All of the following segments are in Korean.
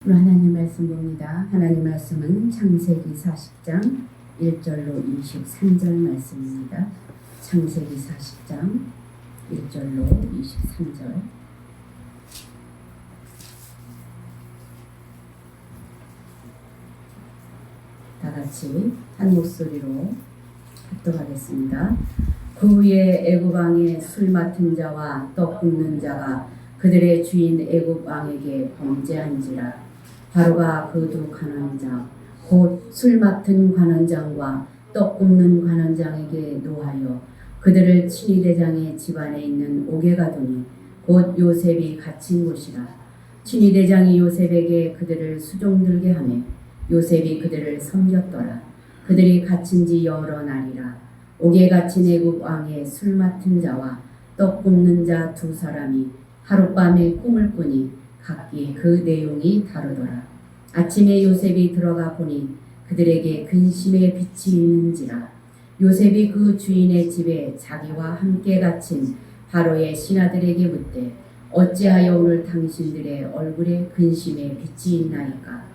오늘 하나님 말씀 봅니다. 하나님 말씀은 창세기 40장 1절로 23절 말씀입니다. 창세기 40장 1절로 23절. 다 같이 한 목소리로 합독하겠습니다. 그 후에 애굽 왕의 술 맡은 자와 떡 굽는 자가 그들의 주인 애굽 왕에게 범죄한지라. 바로가 그 두 관원장 곧 술 맡은 관원장과 떡 굽는 관원장에게 노하여 그들을 친위대장의 집안에 있는 옥에 가두니 곧 요셉이 갇힌 곳이라. 친위대장이 요셉에게 그들을 수종들게 하매 요셉이 그들을 섬겼더라. 그들이 갇힌 지 여러 날이라. 옥에 갇힌 애굽 왕의 술 맡은 자와 떡 굽는 자 두 사람이 하룻밤에 꿈을 꾸니 각기 그 내용이 다르더라. 아침에 요셉이 들어가 보니 그들에게 근심의 빛이 있는지라. 요셉이 그 주인의 집에 자기와 함께 갇힌 바로의 신하들에게 묻되 어찌하여 오늘 당신들의 얼굴에 근심의 빛이 있나이까.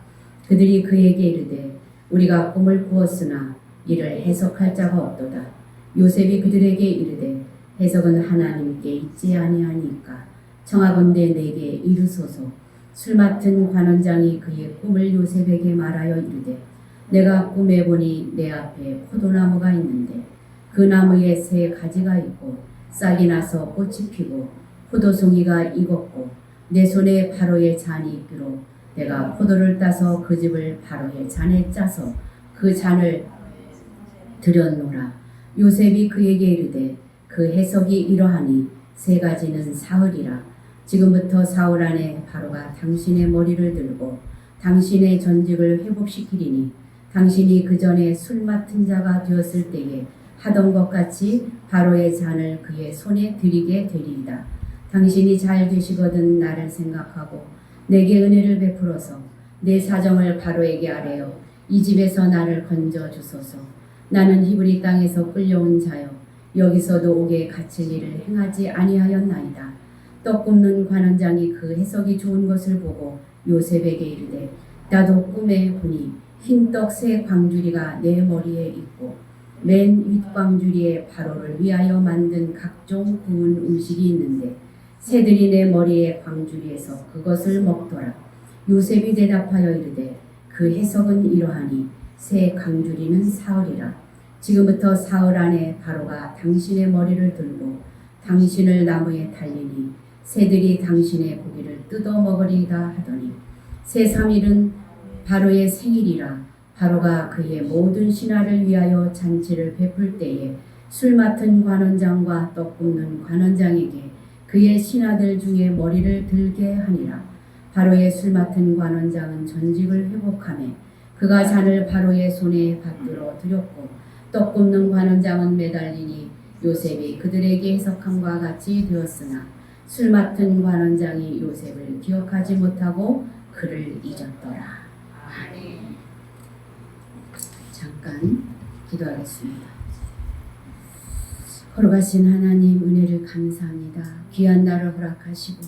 그들이 그에게 이르되 우리가 꿈을 꾸었으나 이를 해석할 자가 없도다. 요셉이 그들에게 이르되 해석은 하나님께 있지 아니하니까 청하건대 내게 이르소서. 술 맡은 관원장이 그의 꿈을 요셉에게 말하여 이르되 내가 꿈에 보니 내 앞에 포도나무가 있는데 그 나무에 새 가지가 있고 싹이 나서 꽃이 피고 포도송이가 익었고 내 손에 바로의 잔이 있기로 내가 포도를 따서 그 집을 바로의 잔에 짜서 그 잔을 들였노라. 요셉이 그에게 이르되 그 해석이 이러하니 세 가지는 사흘이라. 지금부터 사흘 안에 바로가 당신의 머리를 들고 당신의 전직을 회복시키리니 당신이 그 전에 술 맡은 자가 되었을 때에 하던 것 같이 바로의 잔을 그의 손에 드리게 되리이다. 당신이 잘 되시거든 나를 생각하고 내게 은혜를 베풀어서 내 사정을 바로에게 아뢰어 이 집에서 나를 건져 주소서. 나는 히브리 땅에서 끌려온 자여 여기서도 옥에 갇힐 일을 행하지 아니하였나이다. 떡 굽는 관원장이 그 해석이 좋은 것을 보고 요셉에게 이르되 나도 꿈에 보니 흰떡 새 광주리가 내 머리에 있고 맨 윗광주리에 바로를 위하여 만든 각종 구운 음식이 있는데 새들이 내 머리에 광주리에서 그것을 먹더라. 요셉이 대답하여 이르되 그 해석은 이러하니 새 광주리는 사흘이라. 지금부터 사흘 안에 바로가 당신의 머리를 들고 당신을 나무에 달리니 새들이 당신의 고기를 뜯어 먹으리이다 하더니 새 3일은 바로의 생일이라. 바로가 그의 모든 신하를 위하여 잔치를 베풀 때에 술 맡은 관원장과 떡 굽는 관원장에게 그의 신하들 중에 머리를 들게 하니라. 바로의 술 맡은 관원장은 전직을 회복하며 그가 잔을 바로의 손에 받들어 드렸고 떡 굽는 관원장은 매달리니 요셉이 그들에게 해석함과 같이 되었으나 술 맡은 관원장이 요셉을 기억하지 못하고 그를 잊었더라. 아멘. 잠깐 기도하겠습니다. 걸어가신 하나님 은혜를 감사합니다. 귀한 날을 허락하시고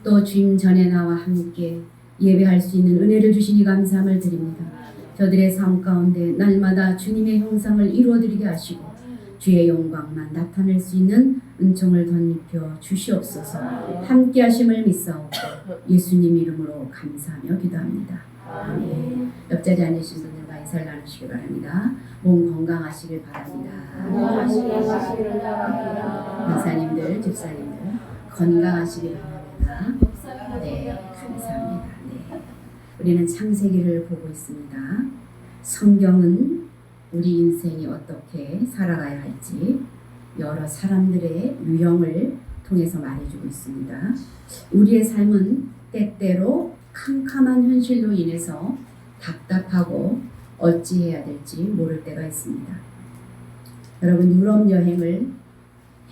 또 주임 전에 나와 함께 예배할 수 있는 은혜를 주시니 감사함을 드립니다. 저들의 삶 가운데 날마다 주님의 형상을 이루어드리게 하시고 주의 영광만 나타낼 수 있는 은총을 덧입혀 주시옵소서. 함께 하심을 믿사오고 예수님 이름으로 감사하며 기도합니다. 아멘. 옆자리에 앉으신 분들과 인사를 나누시기 바랍니다. 몸 건강하시길 바랍니다. 권사님들, 집사님들 건강하시길 바랍니다. 네, 감사합니다. 네. 우리는 창세기를 보고 있습니다. 성경은 우리 인생이 어떻게 살아가야 할지 여러 사람들의 유형을 통해서 말해주고 있습니다. 우리의 삶은 때때로 캄캄한 현실로 인해서 답답하고 어찌해야 될지 모를 때가 있습니다. 여러분 유럽 여행을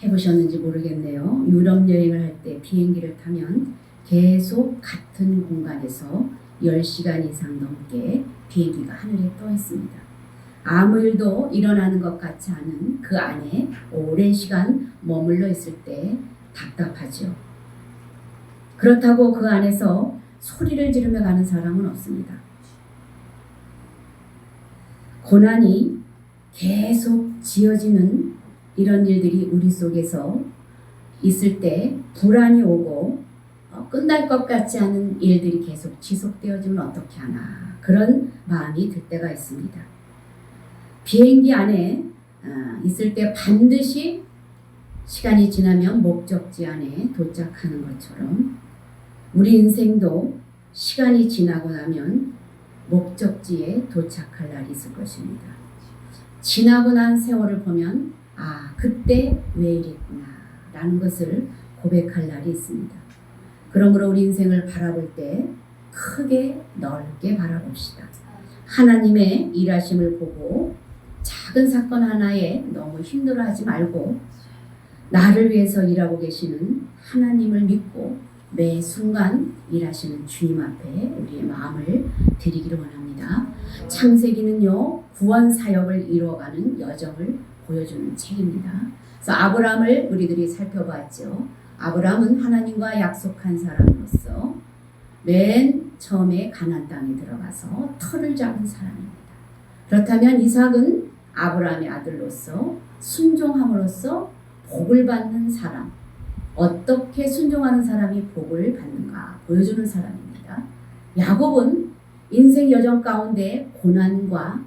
해보셨는지 모르겠네요. 유럽 여행을 할 때 비행기를 타면 계속 같은 공간에서 10시간 이상 넘게 비행기가 하늘에 떠 있습니다. 아무 일도 일어나는 것 같지 않은 그 안에 오랜 시간 머물러 있을 때 답답하죠. 그렇다고 그 안에서 소리를 지르며 가는 사람은 없습니다. 고난이 계속 지어지는 이런 일들이 우리 속에서 있을 때 불안이 오고 끝날 것 같지 않은 일들이 계속 지속되어지면 어떻게 하나 그런 마음이 들 때가 있습니다. 비행기 안에 있을 때 반드시 시간이 지나면 목적지 안에 도착하는 것처럼 우리 인생도 시간이 지나고 나면 목적지에 도착할 날이 있을 것입니다. 지나고 난 세월을 보면 그때 왜 이랬구나 라는 것을 고백할 날이 있습니다. 그러므로 우리 인생을 바라볼 때 크게 넓게 바라봅시다. 하나님의 일하심을 보고 작은 사건 하나에 너무 힘들어하지 말고 나를 위해서 일하고 계시는 하나님을 믿고 매 순간 일하시는 주님 앞에 우리의 마음을 드리기를 원합니다. 창세기는요, 구원 사역을 이루어가는 여정을 보여주는 책입니다. 그래서 아브라함을 우리들이 살펴봤죠. 아브라함은 하나님과 약속한 사람으로서 맨 처음에 가나안 땅에 들어가서 터를 잡은 사람입니다. 그렇다면 이삭은 아브라함의 아들로서 순종함으로써 복을 받는 사람, 어떻게 순종하는 사람이 복을 받는가 보여주는 사람입니다. 야곱은 인생 여정 가운데 고난과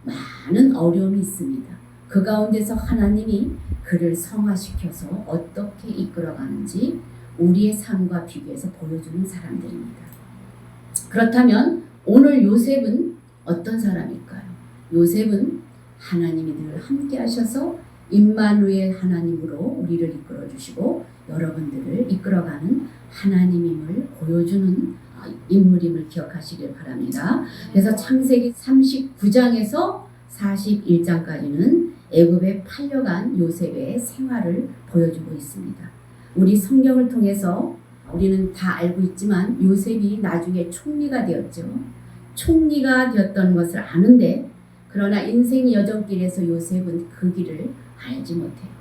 많은 어려움이 있습니다. 그 가운데서 하나님이 그를 성화시켜서 어떻게 이끌어가는지 우리의 삶과 비교해서 보여주는 사람들입니다. 그렇다면 오늘 요셉은 어떤 사람일까요? 요셉은 하나님이 늘 함께 하셔서 임마누엘 하나님으로 우리를 이끌어 주시고 여러분들을 이끌어가는 하나님임을 보여주는 인물임을 기억하시길 바랍니다. 그래서 창세기 39장에서 41장까지는 애굽에 팔려간 요셉의 생활을 보여주고 있습니다. 우리 성경을 통해서 우리는 다 알고 있지만 요셉이 나중에 총리가 되었죠. 총리가 되었던 것을 아는데 그러나 인생 여정길에서 요셉은 그 길을 알지 못해요.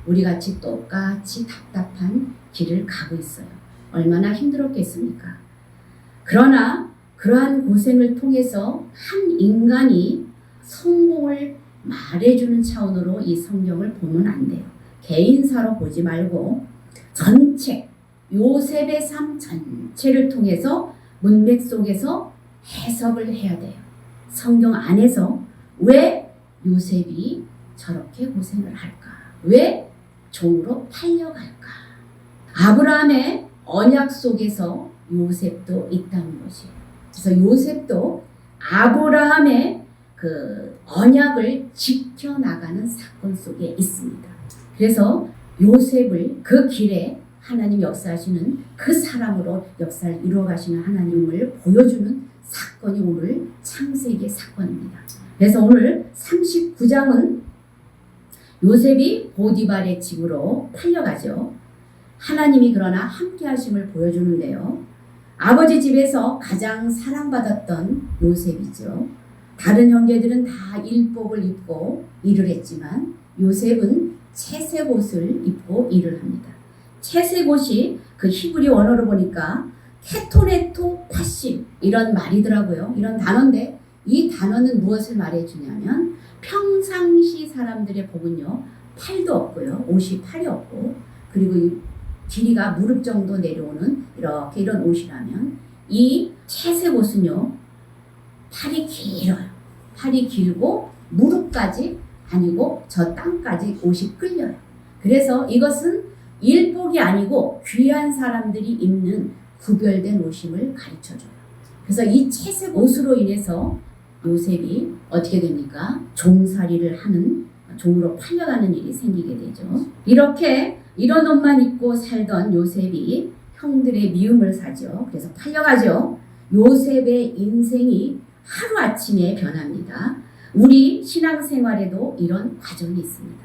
우리같이 똑같이 답답한 길을 가고 있어요. 얼마나 힘들었겠습니까? 그러나 그러한 고생을 통해서 한 인간이 성공을 말해주는 차원으로 이 성경을 보면 안 돼요. 개인사로 보지 말고 전체, 요셉의 삶 전체를 통해서 문맥 속에서 해석을 해야 돼요. 성경 안에서 왜 요셉이 저렇게 고생을 할까? 왜 종으로 팔려갈까? 아브라함의 언약 속에서 요셉도 있다는 것이에요. 그래서 요셉도 아브라함의 그 언약을 지켜나가는 사건 속에 있습니다. 그래서 요셉을 그 길에 하나님 역사하시는 그 사람으로 역사를 이루어가시는 하나님을 보여주는 사건이 오늘 창세기의 사건입니다. 그래서 오늘 39장은 요셉이 보디발의 집으로 팔려가죠. 하나님이 그러나 함께 하심을 보여주는데요. 아버지 집에서 가장 사랑받았던 요셉이죠. 다른 형제들은 다 일복을 입고 일을 했지만 요셉은 채색 옷을 입고 일을 합니다. 채색 옷이 그 히브리 원어로 보니까 케토네토 파심 이런 말이더라고요. 이런 단어인데 이 단어는 무엇을 말해주냐면 평상시 사람들의 복은요. 팔도 없고요. 옷이 팔이 없고 그리고 이 길이가 무릎 정도 내려오는 이렇게 이런 옷이라면 이 채색 옷은요. 팔이 길어요. 팔이 길고 무릎까지 아니고 저 땅까지 옷이 끌려요. 그래서 이것은 일복이 아니고 귀한 사람들이 입는 구별된 옷임을 가르쳐줘요. 그래서 이 채색 옷으로 인해서 요셉이 어떻게 됩니까? 종살이를 하는 종으로 팔려가는 일이 생기게 되죠. 이렇게 이런 옷만 입고 살던 요셉이 형들의 미움을 사죠. 그래서 팔려가죠. 요셉의 인생이 하루아침에 변합니다. 우리 신앙생활에도 이런 과정이 있습니다.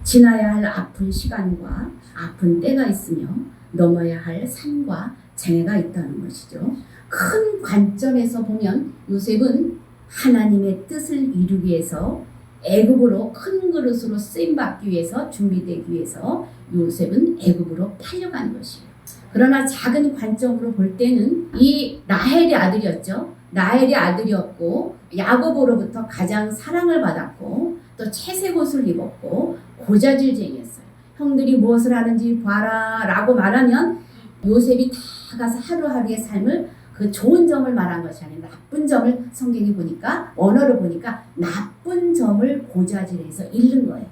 지나야 할 아픈 시간과 아픈 때가 있으며 넘어야 할 산과 장애가 있다는 것이죠. 큰 관점에서 보면 요셉은 하나님의 뜻을 이루기 위해서 애굽으로 큰 그릇으로 쓰임받기 위해서 준비되기 위해서 요셉은 애굽으로 팔려간 것이에요. 그러나 작은 관점으로 볼 때는 이 라헬의 아들이었죠. 라헬의 아들이었고 야곱으로부터 가장 사랑을 받았고 또 채색 옷을 입었고 고자질쟁이였어요. 형들이 무엇을 하는지 봐라 라고 말하면 요셉이 다 가서 하루하루의 삶을 그 좋은 점을 말한 것이 아니라 나쁜 점을 성경에 보니까 언어를 보니까 나쁜 점을 고자질해서 읽는 거예요.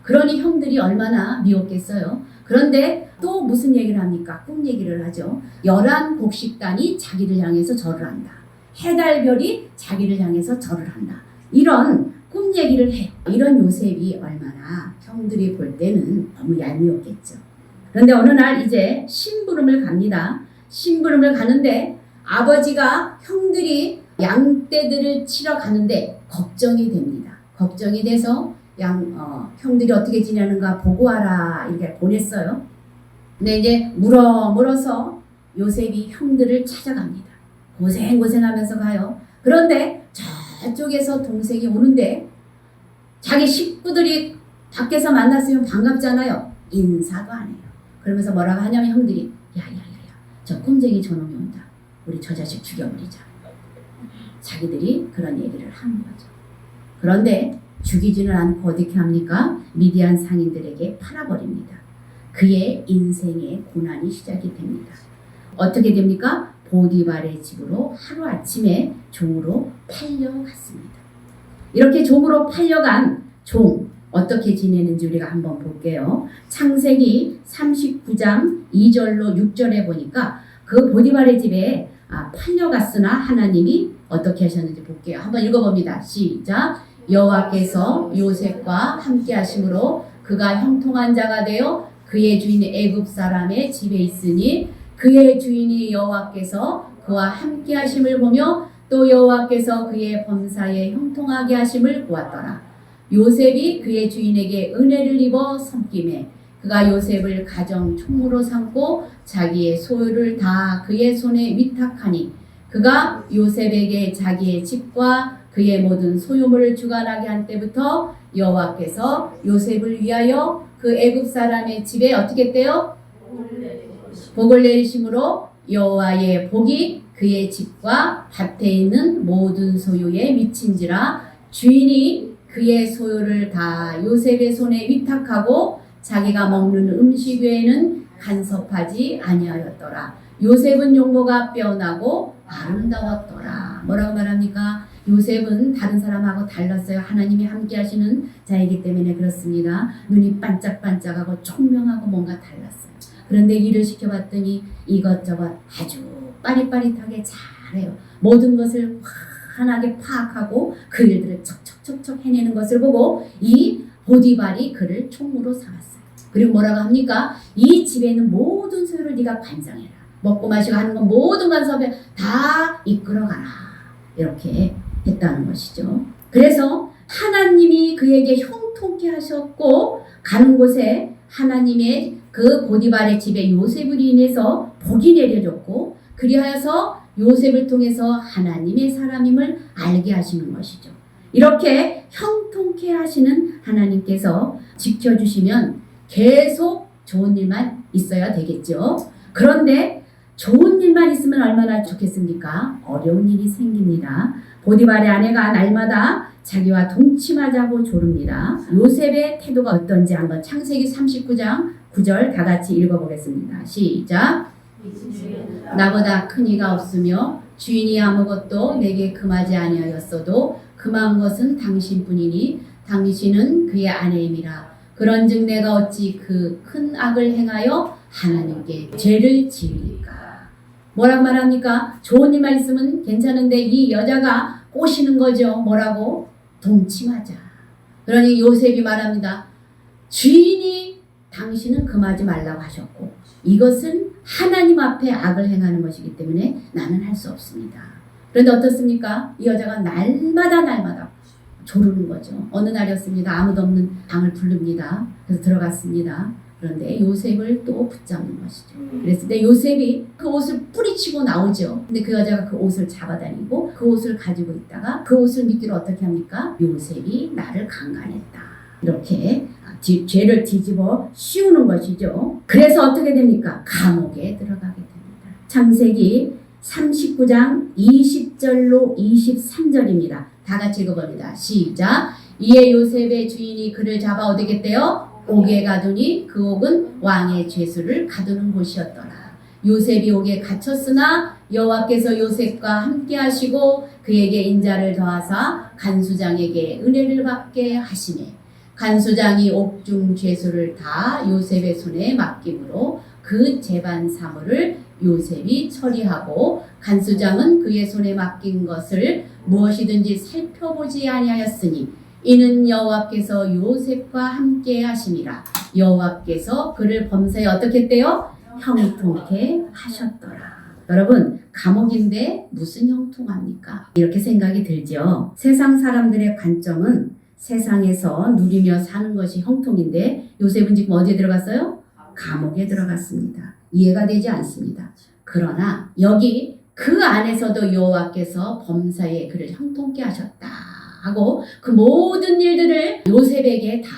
그러니 형들이 얼마나 미웠겠어요. 그런데 또 무슨 얘기를 합니까? 꿈 얘기를 하죠. 11곡식단이 자기를 향해서 절을 한다. 해달별이 자기를 향해서 절을 한다. 이런 꿈 얘기를 해요. 이런 요셉이 얼마나 형들이 볼 때는 너무 얄미웠겠죠. 그런데 어느 날 이제 심부름을 갑니다. 심부름을 가는데 아버지가 형들이 양떼들을 치러 가는데 걱정이 됩니다. 걱정이 돼서 형들이 어떻게 지내는가 보고 와라 이렇게 보냈어요. 근데 이제 물어서 요셉이 형들을 찾아갑니다. 고생하면서 가요. 그런데 저쪽에서 동생이 오는데 자기 식구들이 밖에서 만났으면 반갑잖아요. 인사도 안 해요. 그러면서 뭐라고 하냐면 형들이 야야야야 저 꼼쟁이 저놈이 온다. 우리 저 자식 죽여버리자. 자기들이 그런 얘기를 하는 거죠. 그런데 죽이지는 않고 어떻게 합니까? 미디안 상인들에게 팔아버립니다. 그의 인생의 고난이 시작이 됩니다. 어떻게 됩니까? 보디발의 집으로 하루아침에 종으로 팔려갔습니다. 이렇게 종으로 팔려간 종 어떻게 지내는지 우리가 한번 볼게요. 창세기 39장 2절로 6절에 보니까 그 보디발의 집에 팔려갔으나 하나님이 어떻게 하셨는지 볼게요. 한번 읽어봅니다. 시작. 여호와께서 요셉과 함께 하심으로 그가 형통한 자가 되어 그의 주인 애굽 사람의 집에 있으니 그의 주인이 여호와께서 그와 함께 하심을 보며 또 여호와께서 그의 범사에 형통하게 하심을 보았더라. 요셉이 그의 주인에게 은혜를 입어 섬김에 그가 요셉을 가정 총무로 삼고 자기의 소유를 다 그의 손에 위탁하니 그가 요셉에게 자기의 집과 그의 모든 소유물을 주관하게 한 때부터 여호와께서 요셉을 위하여 그 애굽 사람의 집에 어떻게 했대요? 복을 내리심으로 여호와의 복이 그의 집과 밭에 있는 모든 소유에 미친지라. 주인이 그의 소유를 다 요셉의 손에 위탁하고 자기가 먹는 음식 외에는 간섭하지 아니하였더라. 요셉은 용모가 빼어나고 아름다웠더라. 뭐라고 말합니까? 요셉은 다른 사람하고 달랐어요. 하나님이 함께 하시는 자이기 때문에 그렇습니다. 눈이 반짝반짝하고 총명하고 뭔가 달랐어요. 그런데 일을 시켜봤더니 이것저것 아주 빠릿빠릿하게 잘해요. 모든 것을 환하게 파악하고 그 일들을 척척척척 해내는 것을 보고 이 보디발이 그를 총무로 삼았어요. 그리고 뭐라고 합니까? 이 집에 있는 모든 소유를 네가 관장해라. 먹고 마시고 하는 건 모든 간섭에 다 이끌어가라. 이렇게 했다는 것이죠. 그래서 하나님이 그에게 형통케 하셨고 가는 곳에 하나님의 그 보디발의 집에 요셉을 인해서 복이 내려졌고 그리하여서 요셉을 통해서 하나님의 사람임을 알게 하시는 것이죠. 이렇게 형통케 하시는 하나님께서 지켜주시면 계속 좋은 일만 있어야 되겠죠. 그런데 좋은 일만 있으면 얼마나 좋겠습니까? 어려운 일이 생깁니다. 보디발의 아내가 날마다 자기와 동침하자고 조릅니다. 요셉의 태도가 어떤지 한번 창세기 39장 9절 다 같이 읽어보겠습니다. 시작. 나보다 큰 이가 없으며 주인이 아무것도 내게 금하지 아니하였어도 금한 것은 당신뿐이니 당신은 그의 아내임이라. 그런즉 내가 어찌 그 큰 악을 행하여 하나님께 죄를 지으리까. 뭐라고 말합니까? 좋은 일만 있으면 괜찮은데 이 여자가 꼬시는 거죠. 뭐라고? 동침하자. 그러니 요셉이 말합니다. 주인이 당신은 금하지 말라고 하셨고 이것은 하나님 앞에 악을 행하는 것이기 때문에 나는 할 수 없습니다. 그런데 어떻습니까? 이 여자가 날마다 조르는 거죠. 어느 날이었습니다. 아무도 없는 방을 부릅니다. 그래서 들어갔습니다. 그런데 요셉을 또 붙잡는 것이죠. 그랬을 때 요셉이 그 옷을 뿌리치고 나오죠. 근데 그 여자가 그 옷을 잡아다니고 그 옷을 가지고 있다가 그 옷을 미끼로 어떻게 합니까? 요셉이 나를 강간했다. 이렇게 죄를 뒤집어 씌우는 것이죠. 그래서 어떻게 됩니까? 감옥에 들어가게 창세기 39장 20절로 23절입니다. 다 같이 읽어봅니다. 시작. 이에 요셉의 주인이 그를 잡아 어디 겠대요? 옥에 가두니 그 옥은 왕의 죄수를 가두는 곳이었더라. 요셉이 옥에 갇혔으나 여호와께서 요셉과 함께 하시고 그에게 인자를 더하사 간수장에게 은혜를 받게 하시매 간수장이 옥중 죄수를 다 요셉의 손에 맡김으로 그 재반 사물을 요셉이 처리하고 간수장은 그의 손에 맡긴 것을 무엇이든지 살펴보지 아니하였으니 이는 여호와께서 요셉과 함께 하심이라. 여호와께서 그를 범사에 어떻게 했대요? 형통케 하셨더라. 여러분, 감옥인데 무슨 형통합니까? 이렇게 생각이 들죠. 세상 사람들의 관점은 세상에서 누리며 사는 것이 형통인데 요셉은 지금 어디에 들어갔어요? 감옥에 들어갔습니다. 이해가 되지 않습니다. 그러나 여기 그 안에서도 여호와께서 범사에 그를 형통케 하셨다 하고 그 모든 일들을 요셉에게 다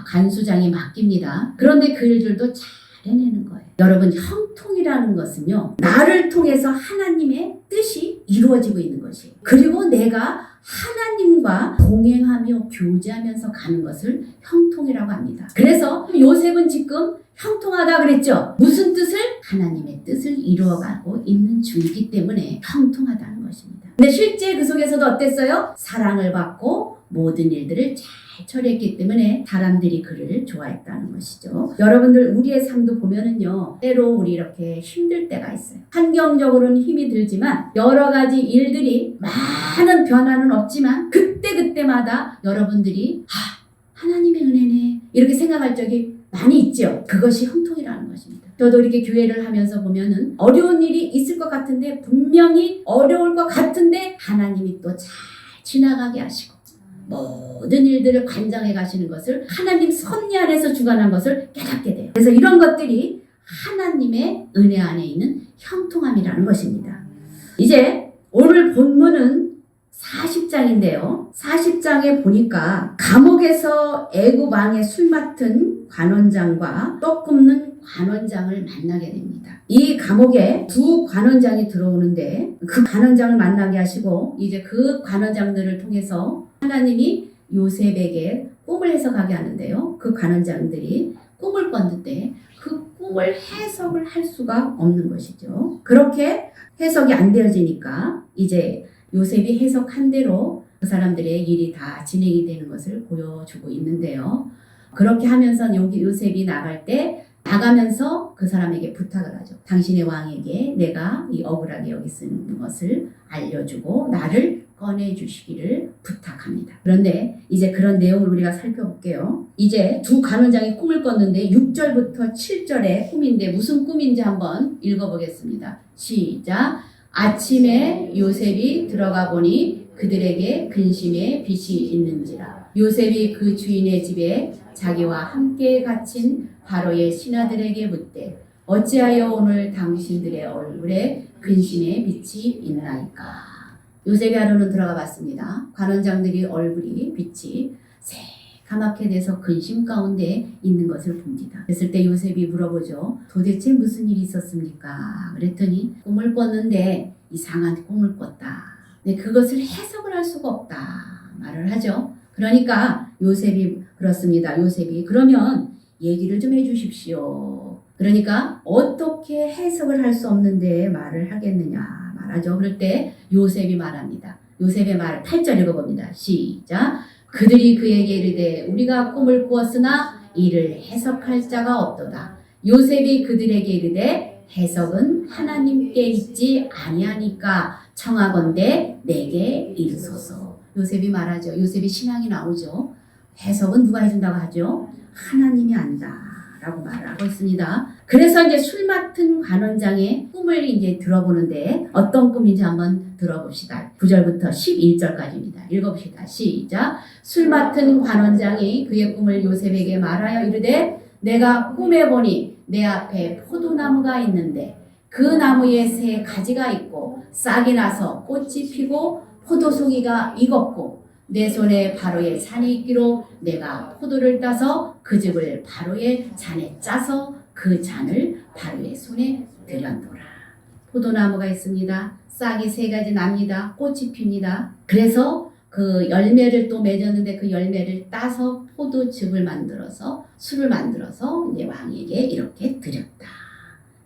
간수장이 맡깁니다. 그런데 그 일들도 잘 해내는 거예요. 여러분, 형통이라는 것은요, 나를 통해서 하나님의 뜻이 이루어지고 있는 것이에요. 그리고 내가 하나님과 동행하며 교제하면서 가는 것을 형통이라고 합니다. 그래서 요셉은 지금 형통하다 그랬죠. 무슨 뜻을? 하나님의 뜻을 이루어가고 있는 중이기 때문에 형통하다는 것입니다. 근데 실제 그 속에서도 어땠어요? 사랑을 받고 모든 일들을 잘 처리했기 때문에 사람들이 그를 좋아했다는 것이죠. 여러분들 우리의 삶도 보면은요, 때로 우리 이렇게 힘들 때가 있어요. 환경적으로는 힘이 들지만 여러 가지 일들이 많은 변화는 없지만 그때마다 여러분들이 하나님의 은혜네 이렇게 생각할 적이 많이 있죠. 그것이 형통이라는 것입니다. 저도 이렇게 교회를 하면서 보면은 어려운 일이 있을 것 같은데 분명히 어려울 것 같은데 하나님이 또 잘 지나가게 하시고 모든 일들을 관장해 가시는 것을 하나님 섭리 안에서 주관한 것을 깨닫게 돼요. 그래서 이런 것들이 하나님의 은혜 안에 있는 형통함이라는 것입니다. 이제 오늘 본문은 40장인데요. 40장에 보니까 감옥에서 애굽 왕의 술 맡은 관원장과 떡 굽는 관원장을 만나게 됩니다. 이 감옥에 두 관원장이 들어오는데 그 관원장을 만나게 하시고 이제 그 관원장들을 통해서 하나님이 요셉에게 꿈을 해석하게 하는데요. 그 관원장들이 꿈을 꿨는데 그 꿈을 해석을 할 수가 없는 것이죠. 그렇게 해석이 안 되어지니까 이제 요셉이 해석한 대로 그 사람들의 일이 다 진행이 되는 것을 보여주고 있는데요. 그렇게 하면서 여기 요셉이 나가면서 그 사람에게 부탁을 하죠. 당신의 왕에게 내가 이 억울하게 여기 쓰는 것을 알려주고 나를 꺼내주시기를 부탁합니다. 그런데 이제 그런 내용을 우리가 살펴볼게요. 이제 두 관원장이 꿈을 꿨는데 6절부터 7절의 꿈인데 무슨 꿈인지 한번 읽어보겠습니다. 시작. 아침에 요셉이 들어가 보니 그들에게 근심의 빛이 있는지라. 요셉이 그 주인의 집에 자기와 함께 갇힌 바로의 신하들에게 묻되 어찌하여 오늘 당신들의 얼굴에 근심의 빛이 있나이까. 요셉이 하루는 들어가 봤습니다. 관원장들이 얼굴이 빛이 새까맣게 돼서 근심 가운데 있는 것을 봅니다. 그랬을 때 요셉이 물어보죠. 도대체 무슨 일이 있었습니까? 그랬더니 꿈을 꿨는데 이상한 꿈을 꿨다. 근데 그것을 해석을 할 수가 없다 말을 하죠. 그러니까 요셉이 그렇습니다. 요셉이 그러면 얘기를 좀 해주십시오. 그러니까 어떻게 해석을 할 수 없는데 말을 하겠느냐 말하죠. 그럴 때 요셉이 말합니다. 요셉의 말 8절 읽어봅니다. 시작. 그들이 그에게 이르되 우리가 꿈을 꾸었으나 이를 해석할 자가 없도다. 요셉이 그들에게 이르되 해석은 하나님께 있지 아니하니까 청하건대 내게 이르소서. 요셉이 말하죠. 요셉이 신앙이 나오죠. 해석은 누가 해준다고 하죠? 하나님이 안다 라고 말하고 있습니다. 그래서 이제 술 맡은 관원장의 꿈을 이제 들어보는데 어떤 꿈인지 한번 들어봅시다. 9절부터 11절까지입니다. 읽어봅시다. 시작. 술 맡은 관원장이 그의 꿈을 요셉에게 말하여 이르되 내가 꿈에 보니 내 앞에 포도나무가 있는데 그 나무에 새 가지가 있고 싹이 나서 꽃이 피고 포도송이가 익었고 내 손에 바로의 잔이 있기로 내가 포도를 따서 그 즙을 바로의 잔에 짜서 그 잔을 바로의 손에 들였노라. 포도나무가 있습니다. 싹이 3가지 납니다. 꽃이 핍니다. 그래서 그 열매를 또 맺었는데 그 열매를 따서 포도즙을 만들어서 술을 만들어서 이제 왕에게 이렇게 드렸다.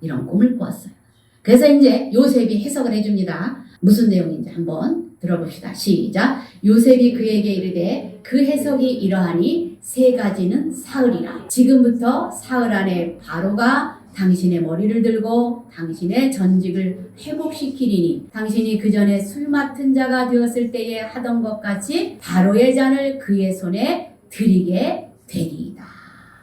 이런 꿈을 꾸었어요. 그래서 이제 요셉이 해석을 해줍니다. 무슨 내용인지 한번 들어봅시다. 시작. 요셉이 그에게 이르되 그 해석이 이러하니 3가지는 사흘이라. 지금부터 사흘 안에 바로가 당신의 머리를 들고 당신의 전직을 회복시키리니 당신이 그 전에 술 맡은 자가 되었을 때에 하던 것 같이 바로의 잔을 그의 손에 드리게 되리이다.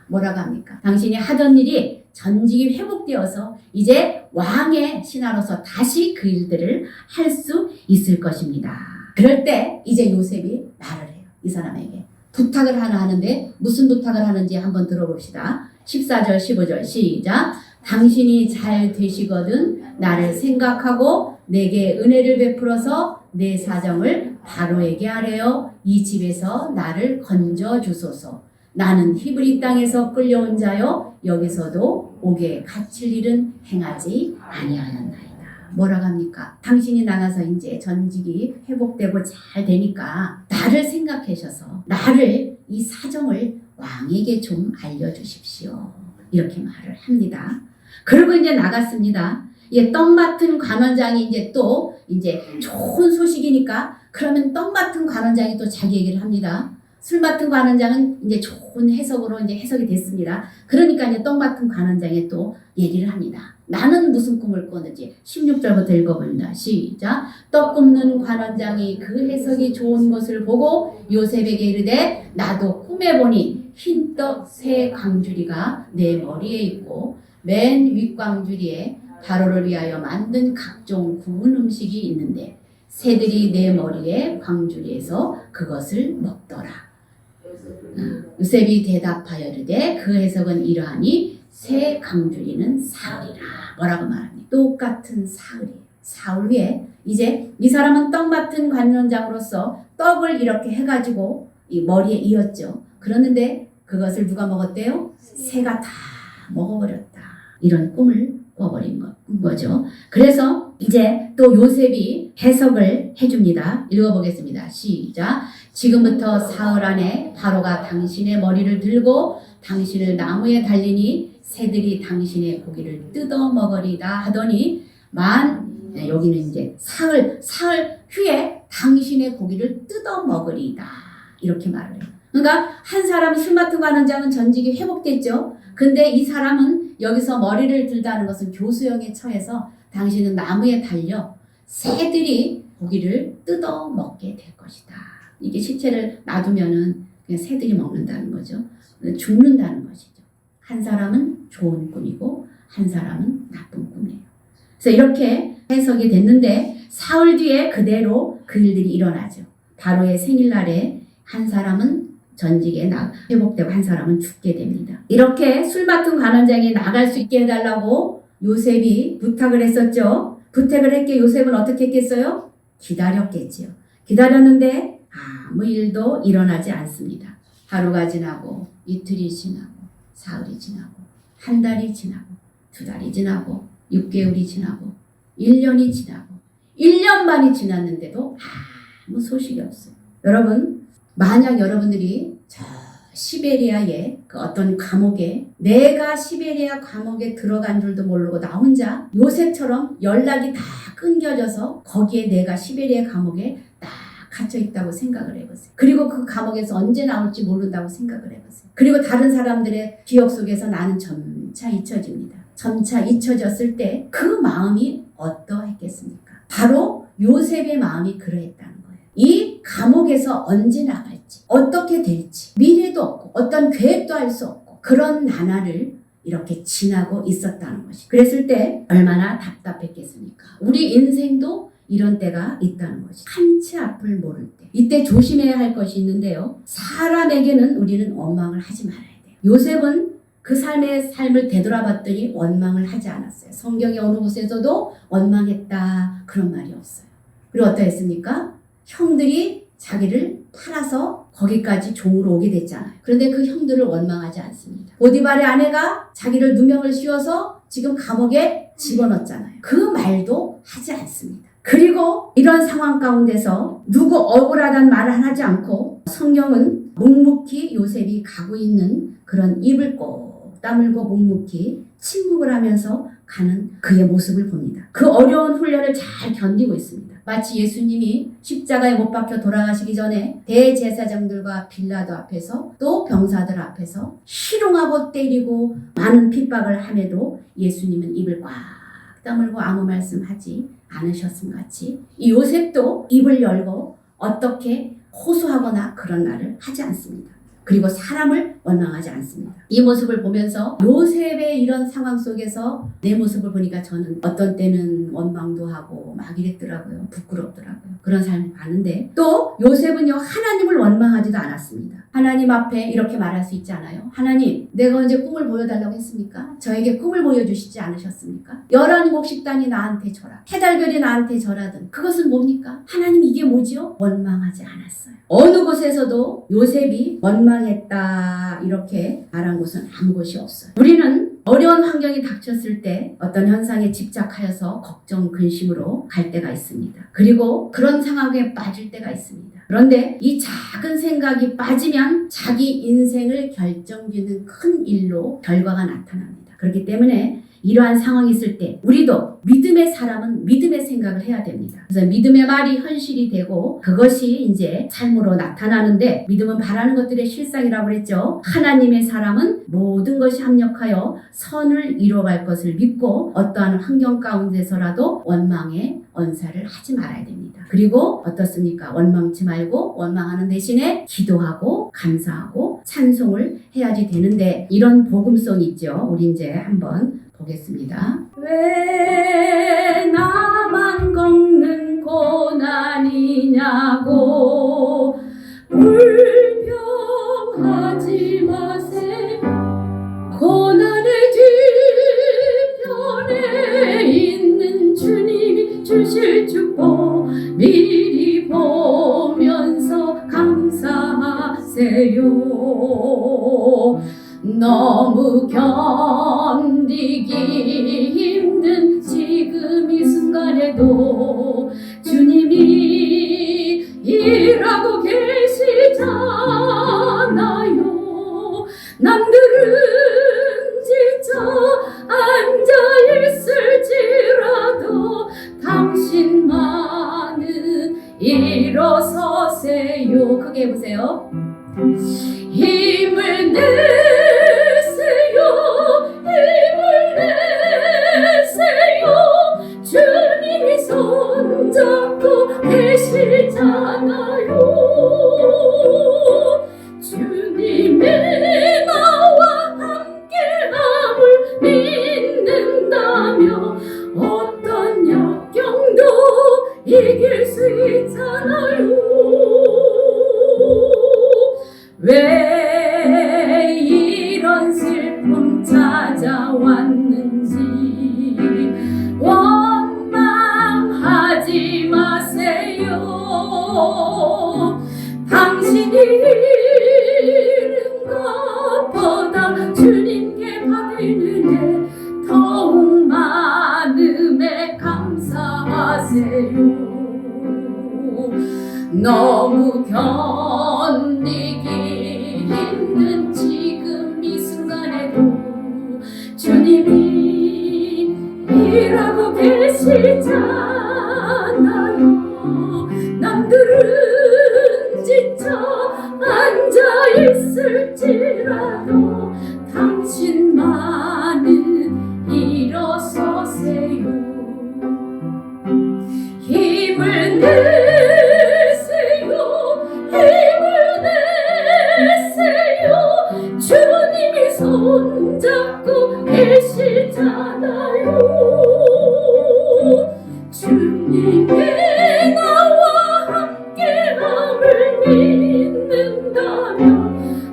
뭐라고 합니까? 당신이 하던 일이 전직이 회복되어서 이제 왕의 신하로서 다시 그 일들을 할 수 있을 것입니다. 그럴 때 이제 요셉이 말을 해요. 이 사람에게. 부탁을 하나 하는데 무슨 부탁을 하는지 한번 들어봅시다. 14절 15절 시작. 당신이 잘 되시거든 나를 생각하고 내게 은혜를 베풀어서 내 사정을 바로에게 하래요. 이 집에서 나를 건져 주소서. 나는 히브리 땅에서 끌려온 자요 여기서도 옥에 갇힐 일은 행하지 아니하였나이다. 뭐라고 합니까? 당신이 나가서 이제 전직이 회복되고 잘 되니까 나를 생각하셔서 나를 이 사정을 왕에게 좀 알려주십시오. 이렇게 말을 합니다. 그리고 이제 나갔습니다. 떡 맡은 관원장이 이제 또 이제 좋은 소식이니까 그러면 떡 맡은 관원장이 또 자기 얘기를 합니다. 술 맡은 관원장은 이제 좋은 해석으로 이제 해석이 됐습니다. 그러니까 이제 떡 맡은 관원장이 또 얘기를 합니다. 나는 무슨 꿈을 꿨는지 16절부터 읽어봅니다. 시작. 떡 굽는 관원장이 그 해석이 좋은 것을 보고 요셉에게 이르되 나도 꿈에 보니 흰떡 3광주리가 내 머리에 있고 맨 윗광주리에 바로를 위하여 만든 각종 구운 음식이 있는데 새들이 내 머리에 광주리에서 그것을 먹더라. 요셉이 대답하여 이르되 그 해석은 이러하니 3광주리는 사흘이라. 뭐라고 말합니까? 똑같은 사흘이에요. 사흘 후에 이제 이 사람은 떡 맡은 관원장으로서 떡을 이렇게 해가지고 이 머리에 이었죠. 그러는데 그것을 누가 먹었대요? 새가 다 먹어버렸다. 이런 꿈을 꿔버린 거죠. 그래서 이제 또 요셉이 해석을 해줍니다. 읽어보겠습니다. 시작. 지금부터 사흘 안에 바로가 당신의 머리를 들고 당신을 나무에 달리니 새들이 당신의 고기를 뜯어 먹으리다 하더니 여기는 이제 사흘 후에 당신의 고기를 뜯어 먹으리다. 이렇게 말을 해요. 그러니까 한 사람 술 맡은 관원장은 전직이 회복됐죠. 근데 이 사람은 여기서 머리를 들다는 것은 교수형에 처해서 당신은 나무에 달려 새들이 고기를 뜯어 먹게 될 것이다. 이게 시체를 놔두면은 그냥 새들이 먹는다는 거죠. 죽는다는 것이죠. 한 사람은 좋은 꿈이고 한 사람은 나쁜 꿈이에요. 그래서 이렇게 해석이 됐는데 사흘 뒤에 그대로 그 일들이 일어나죠. 바로의 생일날에 한 사람은 전직에 회복되고 한 사람은 죽게 됩니다. 이렇게 술 맡은 관원장이 나갈 수 있게 해달라고 요셉이 부탁을 했었죠. 부탁을 했기에 요셉은 어떻게 했겠어요? 기다렸겠지요. 기다렸는데 아무 일도 일어나지 않습니다. 하루가 지나고 이틀이 지나고 사흘이 지나고 한 달이 지나고 2달이 지나고 6개월이 지나고 1년이 지나고 1년 만이 지났는데도 아무 소식이 없어요. 여러분, 만약 여러분들이 저 시베리아의 그 어떤 감옥에 내가 시베리아 감옥에 들어간 줄도 모르고 나 혼자 요셉처럼 연락이 다 끊겨져서 거기에 내가 시베리아 감옥에 딱 갇혀 있다고 생각을 해보세요. 그리고 그 감옥에서 언제 나올지 모른다고 생각을 해보세요. 그리고 다른 사람들의 기억 속에서 나는 점차 잊혀집니다. 점차 잊혀졌을 때 그 마음이 어떠했겠습니까? 바로 요셉의 마음이 그러했다는 거예요. 이 감옥에서 언제 나갈지, 어떻게 될지, 미래도 없고 어떤 계획도 할 수 없고 그런 나날을 이렇게 지나고 있었다는 것이. 그랬을 때 얼마나 답답했겠습니까? 우리 인생도 이런 때가 있다는 것이. 한치 앞을 모를 때. 이때 조심해야 할 것이 있는데요. 사람에게는 우리는 원망을 하지 말아야 돼요. 요셉은 그 삶을 되돌아봤더니 원망을 하지 않았어요. 성경의 어느 곳에서도 원망했다 그런 말이 없어요. 그리고 어떠했습니까? 형들이 자기를 팔아서 거기까지 종으로 오게 됐잖아요. 그런데 그 형들을 원망하지 않습니다. 보디발의 아내가 자기를 누명을 씌워서 지금 감옥에 집어넣었잖아요. 그 말도 하지 않습니다. 그리고 이런 상황 가운데서 누구 억울하다는 말을 하지 않고 성경은 묵묵히 요셉이 가고 있는 그런 입을 꼭 다물고 묵묵히 침묵을 하면서 가는 그의 모습을 봅니다. 그 어려운 훈련을 잘 견디고 있습니다. 마치 예수님이 십자가에 못 박혀 돌아가시기 전에 대제사장들과 빌라도 앞에서 또 병사들 앞에서 희롱하고 때리고 많은 핍박을 함에도 예수님은 입을 꽉 다물고 아무 말씀하지 않으셨음 같이 이 요셉도 입을 열고 어떻게 호소하거나 그런 말을 하지 않습니다. 그리고 사람을 원망하지 않습니다. 이 모습을 보면서 요셉의 이런 상황 속에서 내 모습을 보니까 저는 어떤 때는 원망도 하고 막 이랬더라고요. 부끄럽더라고요. 그런 삶을 봤는데 또 요셉은요 하나님을 원망하지도 않았습니다. 하나님 앞에 이렇게 말할 수 있지 않아요? 하나님, 내가 언제 꿈을 보여달라고 했습니까? 저에게 꿈을 보여주시지 않으셨습니까? 11곡 식단이 나한테 절하, 해달별이 나한테 절하든 그것은 뭡니까? 하나님 이게 뭐지요? 원망하지 않았어요. 어느 곳에서도 요셉이 원망했다 이렇게 말한 곳은 아무 곳이 없어요. 우리는 어려운 환경이 닥쳤을 때 어떤 현상에 집착하여서 걱정, 근심으로 갈 때가 있습니다. 그리고 그런 상황에 빠질 때가 있습니다. 그런데 이 작은 생각이 빠지면 자기 인생을 결정짓는 큰 일로 결과가 나타납니다. 그렇기 때문에 이러한 상황이 있을 때 우리도 믿음의 사람은 믿음의 생각을 해야 됩니다. 그래서 믿음의 말이 현실이 되고 그것이 이제 삶으로 나타나는데 믿음은 바라는 것들의 실상이라고 그랬죠. 하나님의 사람은 모든 것이 합력하여 선을 이루어갈 것을 믿고 어떠한 환경 가운데서라도 원망의 언사를 하지 말아야 됩니다. 그리고 어떻습니까? 원망치 말고 원망하는 대신에 기도하고 감사하고 찬송을 해야지 되는데 이런 복음성이 있죠. 우리 이제 한번 보겠습니다. 왜 나만 겪는 고난이냐고 불평하지 마세요. 고난의 뒤편에 있는 주님이 주실 축복 미리 보면서 감사하세요. 너무 견디기 힘든 지금 이 순간에도 주님이 일하고 계시잖아요. 남들은 지쳐 앉아있을지라도 당신만은 일어서세요. 크게 해보세요. 힘을 내세요. 힘을 내세요. 주님이 손잡고 계시잖아요. 주님의 나와 함께함을 믿는다며 어떤 역경도 이길 수 있잖아요. 왜 이런 슬픔 찾아왔는지 원망하지 마세요. 당신이 잃은 것보다 주님께 받는 애 더욱 많음에 감사하세요. 너무 견디기 힘든 지금 이 순간에도 주님이 일하고 계시잖아요. 남들은 지쳐 앉아있을지라도 당신만은 일어서세요. 힘을 내세요. 힘을 내세요. 주님이 손잡고 계시잖아요. 주님의 나와 함께함을 믿는다면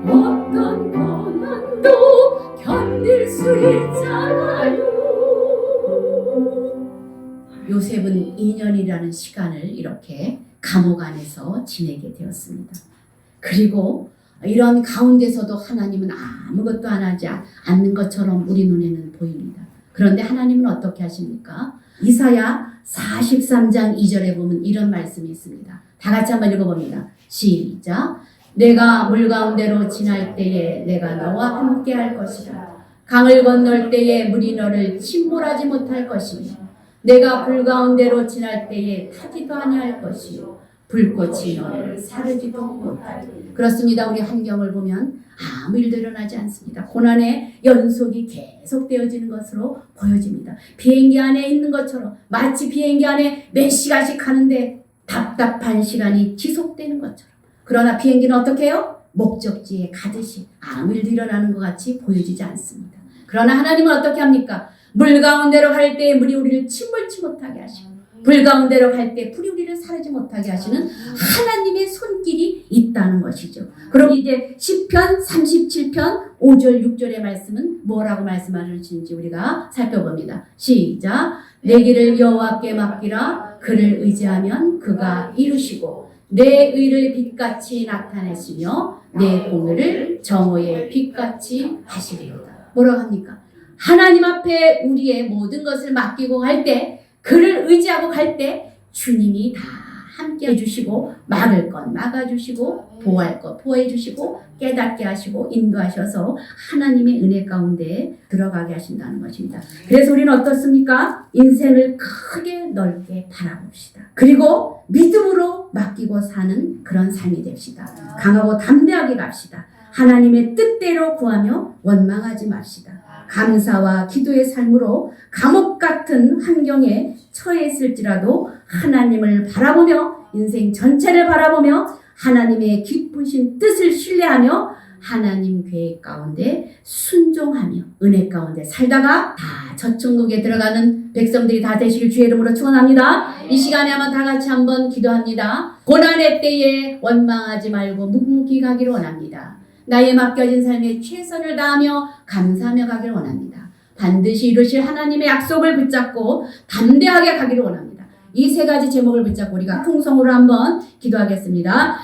어떤 고난도 견딜 수 있잖아요. 요셉은 2년이라는 시간을 이렇게 감옥 안에서 지내게 되었습니다. 그리고 이런 가운데서도 하나님은 아무것도 안 하지 않는 것처럼 우리 눈에는 보입니다. 그런데 하나님은 어떻게 하십니까? 이사야 43장 2절에 보면 이런 말씀이 있습니다. 다 같이 한번 읽어봅니다. 시작. 내가 물 가운데로 지날 때에 내가 너와 함께 할 것이라. 강을 건널 때에 물이 너를 침몰하지 못할 것이며 내가 불 가운데로 지날 때에 타지도 아니할 것이요 불꽃이 너를 사르지도 못하리. 그렇습니다. 우리 환경을 보면 아무 일도 일어나지 않습니다. 고난의 연속이 계속되어지는 것으로 보여집니다. 비행기 안에 있는 것처럼 마치 비행기 안에 몇 시간씩 가는데 답답한 시간이 지속되는 것처럼. 그러나 비행기는 어떻게 해요? 목적지에 가듯이 아무 일도 일어나는 것 같이 보여지지 않습니다. 그러나 하나님은 어떻게 합니까? 물 가운데로 갈 때 물이 우리를 침몰치 못하게 하시고 불 가운데로 갈 때 불이 우리를 사르지 못하게 하시는 하나님의 손길이 있다는 것이죠. 그럼 이제 시편 37편 5절 6절의 말씀은 뭐라고 말씀하시는지 우리가 살펴봅니다. 시작. 내 길을 여호와께 맡기라. 그를 의지하면 그가 이루시고 내 의를 빛같이 나타내시며 내 공의를 정오의 빛같이 하시리로다. 뭐라고 합니까? 하나님 앞에 우리의 모든 것을 맡기고 갈 때, 그를 의지하고 갈 때 주님이 다 함께 해주시고 막을 것 막아주시고 보호할 것 보호해주시고 깨닫게 하시고 인도하셔서 하나님의 은혜 가운데 들어가게 하신다는 것입니다. 그래서 우리는 어떻습니까? 인생을 크게 넓게 바라봅시다. 그리고 믿음으로 맡기고 사는 그런 삶이 됩시다. 강하고 담대하게 갑시다. 하나님의 뜻대로 구하며 원망하지 맙시다. 감사와 기도의 삶으로 감옥 같은 환경에 처했을지라도 하나님을 바라보며 인생 전체를 바라보며 하나님의 기쁘신 뜻을 신뢰하며 하나님 계획 가운데 순종하며 은혜 가운데 살다가 다 저천국에 들어가는 백성들이 다 되시길 주의 이름으로 축원합니다. 이 시간에 한번 다 같이 한번 기도합니다. 고난의 때에 원망하지 말고 묵묵히 가기를 원합니다. 나의 맡겨진 삶에 최선을 다하며 감사하며 가기를 원합니다. 반드시 이루실 하나님의 약속을 붙잡고 담대하게 가기를 원합니다. 이 세 가지 제목을 붙잡고 우리가 통성으로 한번 기도하겠습니다.